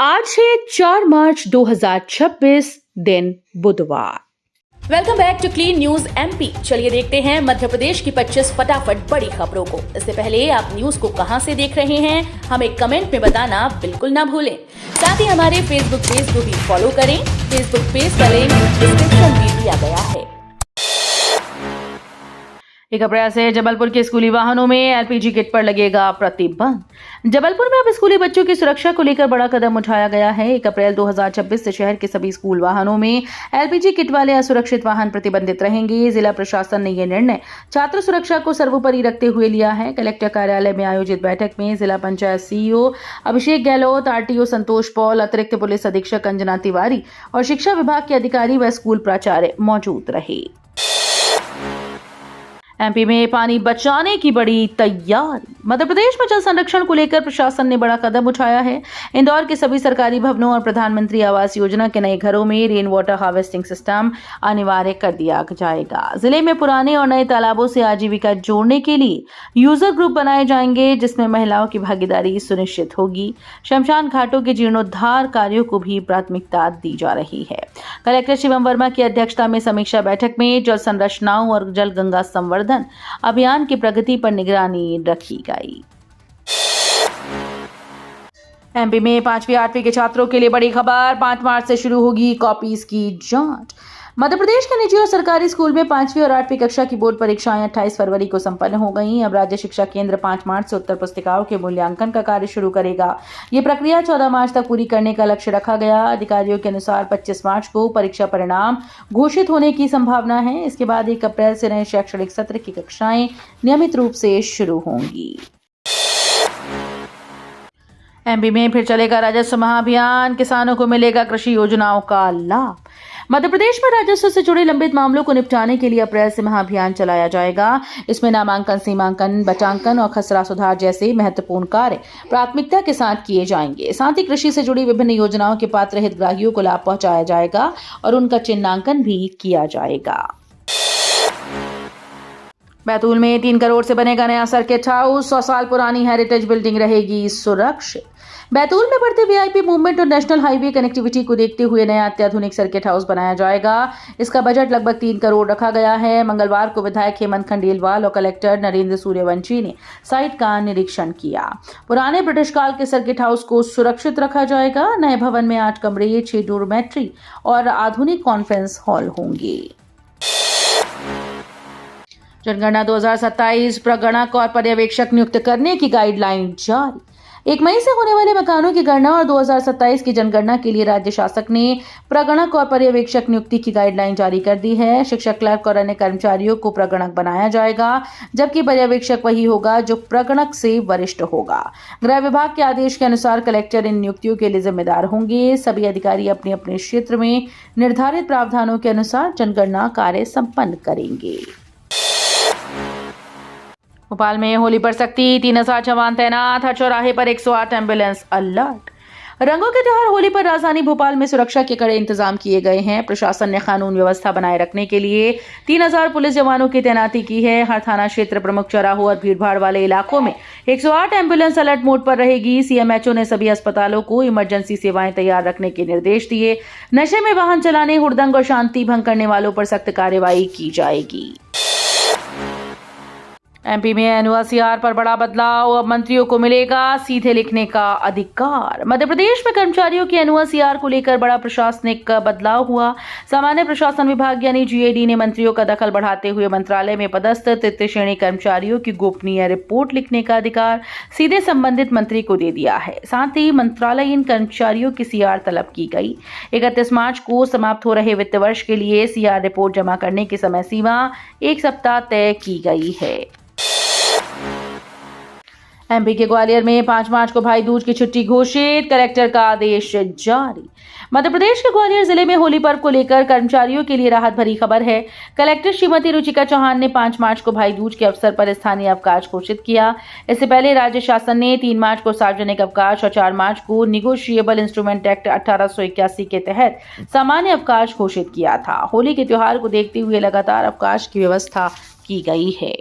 आज है 4 मार्च 2026 दिन बुधवार। Welcome back to clean news MP. चलिए देखते हैं मध्य प्रदेश की 25 फटाफट बड़ी खबरों को। इससे पहले आप न्यूज को कहां से देख रहे हैं हमें कमेंट में बताना बिल्कुल ना भूलें। साथ ही हमारे फेसबुक पेज को भी फॉलो करें। फेसबुक पेज का लिंक डिस्क्रिप्शन में दिया गया है। 1 अप्रैल से जबलपुर के स्कूली वाहनों में एलपीजी किट पर लगेगा प्रतिबंध। जबलपुर में अब स्कूली बच्चों की सुरक्षा को लेकर बड़ा कदम उठाया गया है। 1 अप्रैल 2026 से शहर के सभी स्कूल वाहनों में एलपीजी किट वाले असुरक्षित वाहन प्रतिबंधित रहेंगे। जिला प्रशासन ने यह निर्णय छात्र सुरक्षा को सर्वोपरि रखते हुए लिया है। कलेक्टर कार्यालय में आयोजित बैठक में जिला पंचायत सीईओ अभिषेक गहलोत, आरटीओ संतोष पॉल, अतिरिक्त पुलिस अधीक्षक अंजना तिवारी और शिक्षा विभाग के अधिकारी व स्कूल प्राचार्य मौजूद रहे। एमपी में पानी बचाने की बड़ी तैयारी। मध्य प्रदेश में जल संरक्षण को लेकर प्रशासन ने बड़ा कदम उठाया है। इंदौर के सभी सरकारी भवनों और प्रधानमंत्री आवास योजना के नए घरों में रेन वाटर हार्वेस्टिंग सिस्टम अनिवार्य कर दिया जाएगा। जिले में पुराने और नए तालाबों से आजीविका जोड़ने के लिए यूजर ग्रुप बनाए जाएंगे, जिसमें महिलाओं की भागीदारी सुनिश्चित होगी। शमशान घाटों के जीर्णोद्धार कार्यों को भी प्राथमिकता दी जा रही है। कलेक्टर शिवम वर्मा की अध्यक्षता में समीक्षा बैठक में जल संरचनाओं और जल गंगा संवर्धन अभियान की प्रगति पर निगरानी रखी गई। एमपी में 5वीं 8वीं के छात्रों के लिए बड़ी खबर। 5 मार्च से शुरू होगी कॉपीज की जांच। मध्य प्रदेश के निजी और सरकारी स्कूल में 5वीं और 8वीं कक्षा की बोर्ड परीक्षाएं 28 फरवरी को संपन्न हो गईं। अब राज्य शिक्षा केंद्र 5 मार्च से उत्तर पुस्तिकाओं के मूल्यांकन का कार्य शुरू करेगा। ये प्रक्रिया 14 मार्च तक पूरी करने का लक्ष्य रखा गया। अधिकारियों के अनुसार 25 मार्च को परीक्षा परिणाम घोषित होने की संभावना है। इसके बाद 1 अप्रैल से नए शैक्षणिक सत्र की कक्षाएं नियमित रूप से शुरू होंगी। एमपी में फिर चलेगा राजस्व महाअभियान। किसानों को मिलेगा कृषि योजनाओं का लाभ। मध्य प्रदेश में राजस्व से जुड़े लंबित मामलों को निपटाने के लिए अप्रैल से महाअभियान चलाया जाएगा। इसमें नामांकन, सीमांकन, बटांकन और खसरा सुधार जैसे महत्वपूर्ण कार्य प्राथमिकता के साथ किए जाएंगे। साथ ही कृषि से जुड़ी विभिन्न योजनाओं के पात्र हितग्राहियों को लाभ पहुंचाया जाएगा और उनका चिन्हांकन भी किया जाएगा। बैतूल में 3 करोड़ से बनेगा नया सर्किट हाउस। 100 साल पुरानी हेरिटेज बिल्डिंग रहेगी सुरक्षित। बैतूल में बढ़ते वीआईपी मूवमेंट और नेशनल हाईवे कनेक्टिविटी को देखते हुए नया अत्याधुनिक सर्किट हाउस बनाया जाएगा। इसका बजट लगभग 3 करोड़ रखा गया है। मंगलवार को विधायक हेमंत खंडेलवाल और कलेक्टर नरेंद्र सूर्यवंशी ने साइट का निरीक्षण किया। पुराने ब्रिटिश काल के सर्किट हाउस को सुरक्षित रखा जाएगा। नए भवन में 8 कमरे, 6 डोरमेट्री और आधुनिक कॉन्फ्रेंस हॉल होंगे। जनगणना 2027 प्रगणक और पर्यवेक्षक नियुक्त करने की गाइडलाइन जारी। 1 मई से होने वाले मकानों की गणना और 2027 की जनगणना के लिए राज्य शासन ने प्रगणक और पर्यवेक्षक नियुक्ति की गाइडलाइन जारी कर दी है। शिक्षक, क्लर्क और अन्य कर्मचारियों को प्रगणक बनाया जाएगा, जबकि पर्यवेक्षक वही होगा जो प्रगणक से वरिष्ठ होगा। गृह विभाग के आदेश के अनुसार कलेक्टर इन नियुक्तियों के लिए जिम्मेदार होंगे। सभी अधिकारी अपने अपने क्षेत्र में निर्धारित प्रावधानों के अनुसार जनगणना कार्य संपन्न करेंगे। भोपाल में होली पर सख्ती। 3000 जवान तैनात। हर चौराहे पर 108 एम्बुलेंस अलर्ट। रंगों के त्योहार होली पर राजधानी भोपाल में सुरक्षा के कड़े इंतजाम किए गए हैं। प्रशासन ने कानून व्यवस्था बनाए रखने के लिए 3000 पुलिस जवानों की तैनाती की है। हर थाना क्षेत्र, प्रमुख चौराहों और भीड़भाड़ वाले इलाकों में 108 एम्बुलेंस अलर्ट मोड पर रहेगी। सीएमएचओ ने सभी अस्पतालों को इमरजेंसी सेवाएं तैयार रखने के निर्देश दिए। नशे में वाहन चलाने, हुड़दंग और शांति भंग करने वालों पर सख्त कार्रवाई की जाएगी। एमपी में एनओसीआर पर बड़ा बदलाव। अब मंत्रियों को मिलेगा सीधे लिखने का अधिकार। मध्य प्रदेश में कर्मचारियों की एनओसीआर को लेकर बड़ा प्रशासनिक बदलाव हुआ। सामान्य प्रशासन विभाग यानी जीएडी ने मंत्रियों का दखल बढ़ाते हुए मंत्रालय में पदस्थ तृतीय श्रेणी कर्मचारियों की गोपनीय रिपोर्ट लिखने का अधिकार सीधे संबंधित मंत्री को दे दिया है। साथ ही मंत्रालयीन कर्मचारियों की सीआर तलब की गई। 31 मार्च को समाप्त हो रहे वित्त वर्ष के लिए सीआर रिपोर्ट जमा करने की समय सीमा 1 सप्ताह तय की गई है। एमपी के ग्वालियर में 5 मार्च को भाई दूज की छुट्टी घोषित। कलेक्टर का आदेश जारी। मध्य प्रदेश के ग्वालियर जिले में होली पर्व को लेकर कर्मचारियों के लिए राहत भरी खबर है। कलेक्टर श्रीमती रुचिका चौहान ने 5 मार्च को भाई दूज के अवसर पर स्थानीय अवकाश घोषित किया। इससे पहले राज्य शासन ने 3 मार्च को सार्वजनिक अवकाश और 4 मार्च को निगोशिएबल इंस्ट्रूमेंट एक्ट 1881 के तहत सामान्य अवकाश घोषित किया था। होली के त्योहार को देखते हुए लगातार अवकाश की व्यवस्था की गई है।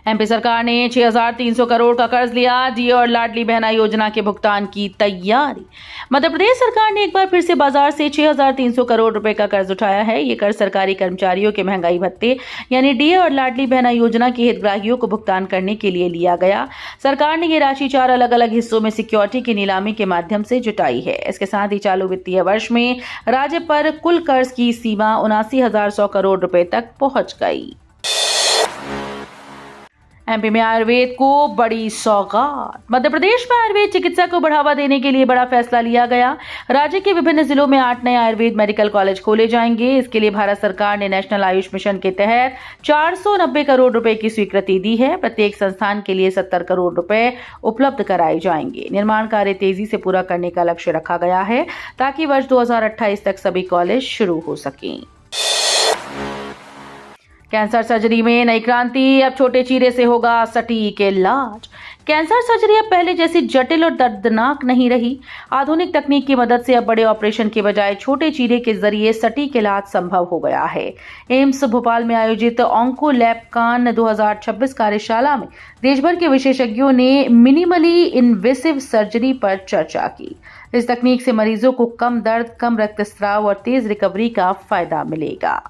एमपी सरकार ने 6,300 करोड़ का कर्ज लिया, डीए और लाडली बहना योजना के भुगतान की तैयारी। मध्य प्रदेश सरकार ने एक बार फिर से बाजार से 6,300 करोड़ रुपए का कर्ज उठाया है। ये कर्ज सरकारी कर्मचारियों के महंगाई भत्ते यानी डीए और लाडली बहना योजना के हितग्राहियों को भुगतान करने के लिए लिया गया। सरकार ने ये राशि 4 अलग अलग हिस्सों में सिक्योरिटी की नीलामी के माध्यम से जुटाई है। इसके साथ ही चालू वित्तीय वर्ष में राज्य पर कुल कर्ज की सीमा 79,100 करोड़ रुपए तक पहुंच गई। एमपी में आयुर्वेद को बड़ी सौगात। मध्य प्रदेश में आयुर्वेद चिकित्सा को बढ़ावा देने के लिए बड़ा फैसला लिया गया। राज्य के विभिन्न जिलों में 8 नए आयुर्वेद मेडिकल कॉलेज खोले जाएंगे। इसके लिए भारत सरकार ने नेशनल आयुष मिशन के तहत 490 करोड़ रुपए की स्वीकृति दी है। प्रत्येक संस्थान के लिए 70 करोड़ रुपए उपलब्ध कराए जाएंगे। निर्माण कार्य तेजी से पूरा करने का लक्ष्य रखा गया है ताकि वर्ष 2028 तक सभी कॉलेज शुरू हो सकें। कैंसर सर्जरी में नई क्रांति, अब छोटे चीरे से होगा सटीक इलाज। कैंसर सर्जरी अब पहले जैसी जटिल और दर्दनाक नहीं रही। आधुनिक तकनीक की मदद से अब बड़े ऑपरेशन के बजाय छोटे चीरे के जरिए सटीक इलाज संभव हो गया है। एम्स भोपाल में आयोजित ऑन्को लैब कान 2026 कार्यशाला में देश भर के विशेषज्ञों ने मिनिमली इन्वेसिव सर्जरी पर चर्चा की। इस तकनीक से मरीजों को कम दर्द, कम रक्तस्राव और तेज रिकवरी का फायदा मिलेगा।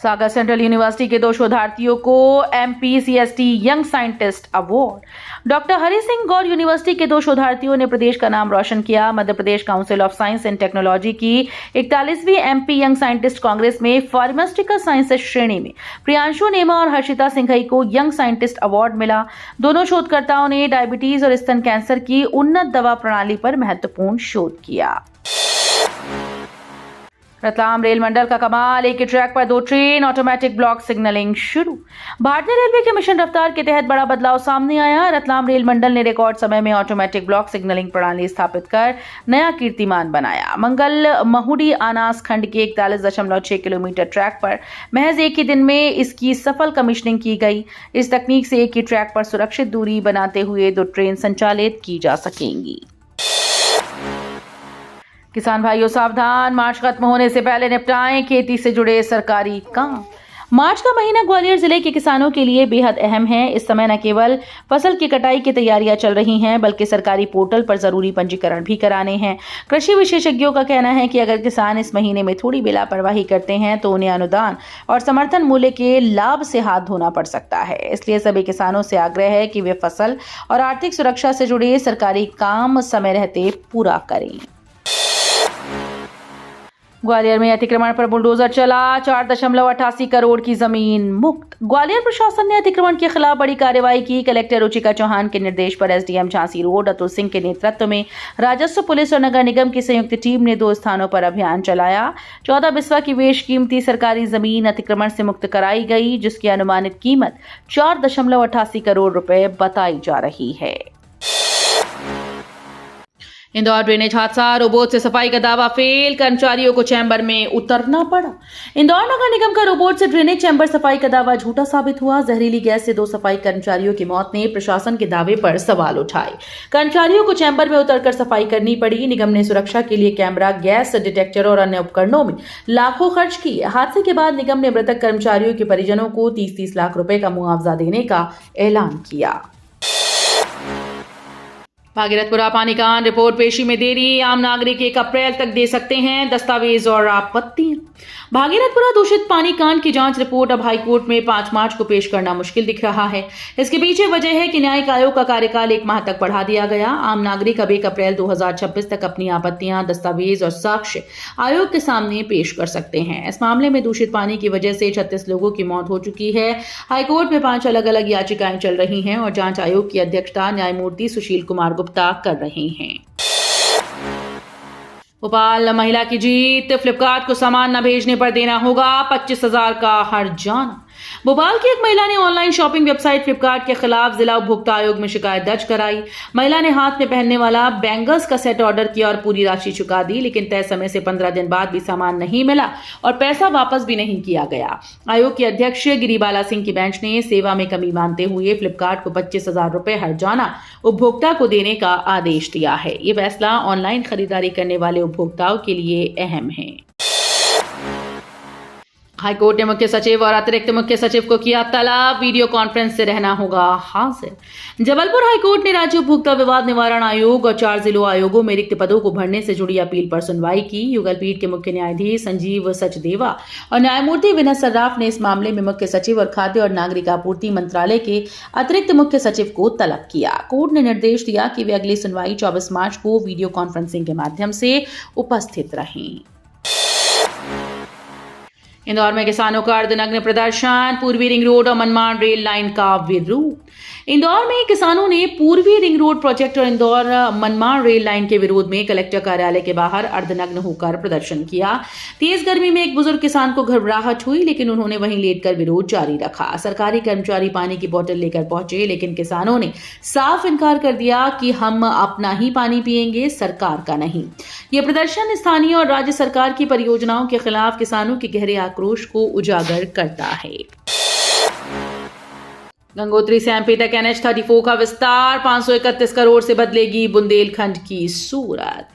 सागर सेंट्रल यूनिवर्सिटी के 2 शोधार्थियों को MPCST young scientist award. Doctor Hari Singh Gour university के 2 शोधार्थियों ने प्रदेश का नाम रोशन किया। Madhya Pradesh council of science and technology की 41वीं एमपी यंग साइंटिस्ट कांग्रेस में फार्मास्यूटिकल साइंसेज श्रेणी में प्रियांशु नेमा और हर्षिता सिंघई को यंग साइंटिस्ट अवार्ड मिला। दोनों शोधकर्ताओं ने डायबिटीज और स्तन कैंसर की उन्नत दवा प्रणाली पर महत्वपूर्ण शोध किया। रतलाम रेल मंडल का कमाल, एक ही ट्रैक पर 2 ट्रेन, ऑटोमेटिक ब्लॉक सिग्नलिंग शुरू। भारतीय रेलवे के मिशन रफ्तार के तहत बड़ा बदलाव सामने आया। रतलाम रेल मंडल ने रिकॉर्ड समय में ऑटोमेटिक ब्लॉक सिग्नलिंग प्रणाली स्थापित कर नया कीर्तिमान बनाया। मंगल महुडी आनास खंड के 41.6 किलोमीटर ट्रैक पर महज एक ही दिन में इसकी सफल कमीशनिंग की गई। इस तकनीक से एक ही ट्रैक पर सुरक्षित दूरी बनाते हुए 2 ट्रेन संचालित की जा सकेंगी। किसान भाइयों सावधान, मार्च खत्म होने से पहले निपटाएं खेती से जुड़े सरकारी काम। मार्च का महीना ग्वालियर जिले के किसानों के लिए बेहद अहम है। इस समय न केवल फसल की कटाई की तैयारियां चल रही हैं, बल्कि सरकारी पोर्टल पर जरूरी पंजीकरण भी कराने हैं। कृषि विशेषज्ञों का कहना है कि अगर किसान इस महीने में थोड़ी भी लापरवाही करते हैं तो उन्हें अनुदान और समर्थन मूल्य के लाभ से हाथ धोना पड़ सकता है। इसलिए सभी किसानों से आग्रह है कि वे फसल और आर्थिक सुरक्षा से जुड़े सरकारी काम समय रहते पूरा करें। ग्वालियर में अतिक्रमण पर बुलडोजर चला, 4.88 करोड़ की जमीन मुक्त। ग्वालियर प्रशासन ने अतिक्रमण के खिलाफ बड़ी कार्रवाई की। कलेक्टर रुचिका चौहान के निर्देश पर एसडीएम झांसी रोड अतुल सिंह के नेतृत्व में राजस्व, पुलिस और नगर निगम की संयुक्त टीम ने 2 स्थानों पर अभियान चलाया। 14 बिस्वा की बेशकीमती सरकारी जमीन अतिक्रमण से मुक्त कराई गई, जिसकी अनुमानित कीमत 4.88 करोड़ रुपए बताई जा रही है। इंदौर ड्रेनेज हादसा, रोबोट से सफाई का दावा फेल, कर्मचारियों को चैम्बर में उतरना पड़ा। इंदौर नगर निगम का रोबोट से ड्रेनेज चैम्बर सफाई का दावा झूठा साबित हुआ। जहरीली गैस से 2 सफाई कर्मचारियों की मौत ने प्रशासन के दावे पर सवाल उठाए। कर्मचारियों को चैम्बर में उतरकर सफाई करनी पड़ी। निगम ने सुरक्षा के लिए कैमरा, गैस डिटेक्टर और अन्य उपकरणों में लाखों खर्च किए। हादसे के बाद निगम ने मृतक कर्मचारियों के परिजनों को 30-30 लाख रुपए का मुआवजा देने का ऐलान किया। भागीरथपुरा पानीकांड, रिपोर्ट पेशी में देरी, आम नागरिक 1 अप्रैल तक दे सकते हैं दस्तावेज और आपत्तियां। भागीरथपुरा दूषित पानी कांड की जांच रिपोर्ट अब हाईकोर्ट में 5 मार्च को पेश करना मुश्किल दिख रहा है। इसके पीछे वजह है कि न्यायिक आयोग का कार्यकाल 1 माह तक बढ़ा दिया गया। आम नागरिक अब 1 अप्रैल 2026 तक अपनी आपत्तियां, दस्तावेज और साक्ष्य आयोग के सामने पेश कर सकते हैं। इस मामले में दूषित पानी की वजह से 36 लोगों की मौत हो चुकी है। हाईकोर्ट में 5 अलग अलग याचिकाएं चल रही हैं और जांच आयोग की अध्यक्षता न्यायमूर्ति सुशील कुमार गुप्ता कर रहे हैं। भोपाल महिला की जीत, फ्लिपकार्ट को सामान न भेजने पर देना होगा 25,000 का हर्जाना। भोपाल की एक महिला ने ऑनलाइन शॉपिंग वेबसाइट फ्लिपकार्ट के खिलाफ जिला उपभोक्ता आयोग में शिकायत दर्ज कराई। महिला ने हाथ में पहनने वाला बैंगल्स का सेट ऑर्डर किया और पूरी राशि चुका दी, लेकिन तय समय से 15 दिन बाद भी सामान नहीं मिला और पैसा वापस भी नहीं किया गया। आयोग के अध्यक्ष गिरिबाला सिंह की बेंच ने सेवा में कमी मानते हुए फ्लिपकार्ट को 25,000 रुपए हर्जाना उपभोक्ता को देने का आदेश दिया है। ये फैसला ऑनलाइन खरीदारी करने वाले उपभोक्ताओं के लिए अहम है। हाईकोर्ट ने मुख्य सचिव और अतिरिक्त मुख्य सचिव को किया तलब, वीडियो कॉन्फ्रेंस से रहना होगा हाजिर। जबलपुर हाईकोर्ट ने राज्य उपभोक्ता विवाद निवारण आयोग और 4 जिलों आयोगों में रिक्त पदों को भरने से जुड़ी अपील पर सुनवाई की। युगल पीठ के मुख्य न्यायाधीश संजीव सचदेवा और न्यायमूर्ति विनय सर्राफ ने इस मामले में मुख्य सचिव और खाद्य और नागरिक आपूर्ति मंत्रालय के अतिरिक्त मुख्य सचिव को तलब किया। कोर्ट ने निर्देश दिया कि वे अगली सुनवाई 24 मार्च को वीडियो कॉन्फ्रेंसिंग के माध्यम से उपस्थित रहें। इंदौर में किसानों का अर्धनग्न प्रदर्शन, पूर्वी रिंग रोड और मनमाड़ रेल लाइन का विरोध। इंदौर में किसानों ने पूर्वी रिंग रोड प्रोजेक्ट और इंदौर मनमाड़ रेल लाइन के विरोध में कलेक्टर कार्यालय के बाहर अर्धनग्न होकर प्रदर्शन किया। तेज गर्मी में एक बुजुर्ग किसान को घबराहट हुई, लेकिन उन्होंने वहीं लेटकर विरोध जारी रखा। सरकारी कर्मचारी पानी की बोतल लेकर पहुंचे, लेकिन किसानों ने साफ इनकार कर दिया कि हम अपना ही पानी पिएंगे, सरकार का नहीं। ये प्रदर्शन स्थानीय और राज्य सरकार की परियोजनाओं के खिलाफ किसानों के गहरे आक्रोश को उजागर करता है। गंगोत्री से एमपी तक NH-34 का विस्तार, 531 करोड़ से बदलेगी बुंदेलखंड की सूरत।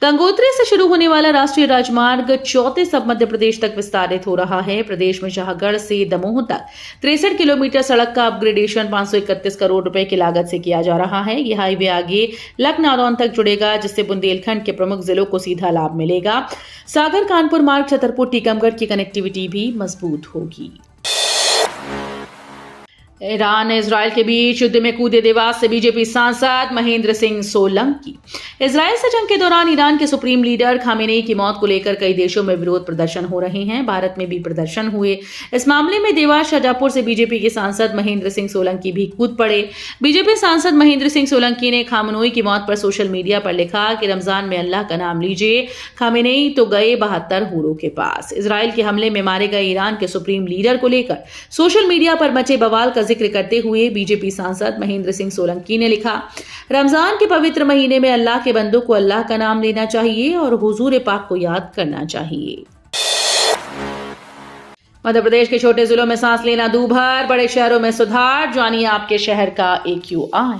गंगोत्री से शुरू होने वाला राष्ट्रीय राजमार्ग 34 अब मध्य प्रदेश तक विस्तारित हो रहा है। प्रदेश में शाहगढ़ से दमोह तक 63 किलोमीटर सड़क का अपग्रेडेशन 531 करोड़ रुपए की लागत से किया जा रहा है। यह हाईवे आगे लखनादौन तक जुड़ेगा, जिससे बुंदेलखंड के प्रमुख जिलों को सीधा लाभ मिलेगा। सागर कानपुर मार्ग छतरपुर टीकमगढ़ की कनेक्टिविटी भी मजबूत होगी। ईरान इजरायल के बीच युद्ध में कूदे देवास से बीजेपी सांसद महेंद्र सिंह सोलंकी। इजरायल से जंग के दौरान ईरान के सुप्रीम लीडर खामेनेई की मौत को लेकर कई देशों में विरोध प्रदर्शन हो रहे हैं। भारत में भी प्रदर्शन हुए। इस मामले में देवास शाजापुर से बीजेपी के सांसद महेंद्र सिंह सोलंकी भी कूद पड़े। बीजेपी सांसद महेंद्र सिंह सोलंकी ने खामेनेई की मौत पर सोशल मीडिया पर लिखा कि रमजान में अल्लाह का नाम लीजिए, खामेनेई तो गए 72 हूरों के पास। इजरायल के हमले में मारे गए ईरान के सुप्रीम लीडर को लेकर सोशल मीडिया पर मचे बवाल का जिक्र करते हुए बीजेपी सांसद महेंद्र सिंह सोलंकी ने लिखा, रमजान के पवित्र महीने में अल्लाह के बंदों को अल्लाह का नाम लेना चाहिए और हुजूर पाक को याद करना चाहिए। मध्य प्रदेश के छोटे जिलों में सांस लेना दूभर, बड़े शहरों में सुधार। जानिए आपके शहर का AQI।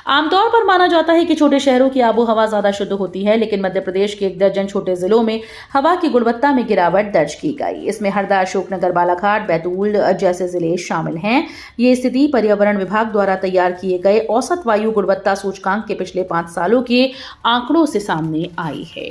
आमतौर पर माना जाता है कि छोटे शहरों की आबो हवा ज्यादा शुद्ध होती है, लेकिन मध्य प्रदेश के 1 दर्जन छोटे जिलों में हवा की गुणवत्ता में गिरावट दर्ज की गई। इसमें हरदा, अशोकनगर, बालाघाट, बैतूल जैसे जिले शामिल हैं। ये स्थिति पर्यावरण विभाग द्वारा तैयार किए गए औसत वायु गुणवत्ता सूचकांक के पिछले 5 सालों के आंकड़ों से सामने आई है।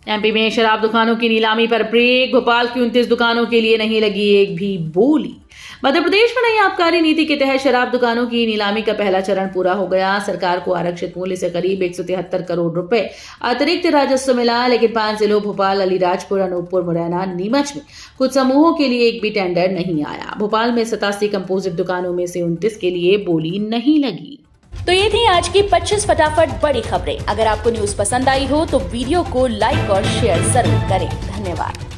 एमपी में शराब दुकानों की नीलामी पर ब्रेक। भोपाल की 29 दुकानों के लिए नहीं लगी एक भी बोली। मध्य प्रदेश में नई आबकारी नीति के तहत शराब दुकानों की नीलामी का पहला चरण पूरा हो गया। सरकार को आरक्षित मूल्य से करीब 173 करोड़ रुपए अतिरिक्त राजस्व मिला, लेकिन 5 जिलों भोपाल, अलीराजपुर, अनूपपुर, मुरैना, नीमच में कुछ समूहों के लिए एक भी टेंडर नहीं आया। भोपाल में 87 कंपोजिट दुकानों में से 29 के लिए बोली नहीं लगी। तो ये थी आज की 25 फटाफट बड़ी खबरें। अगर आपको न्यूज पसंद आई हो तो वीडियो को लाइक और शेयर जरूर करें। धन्यवाद।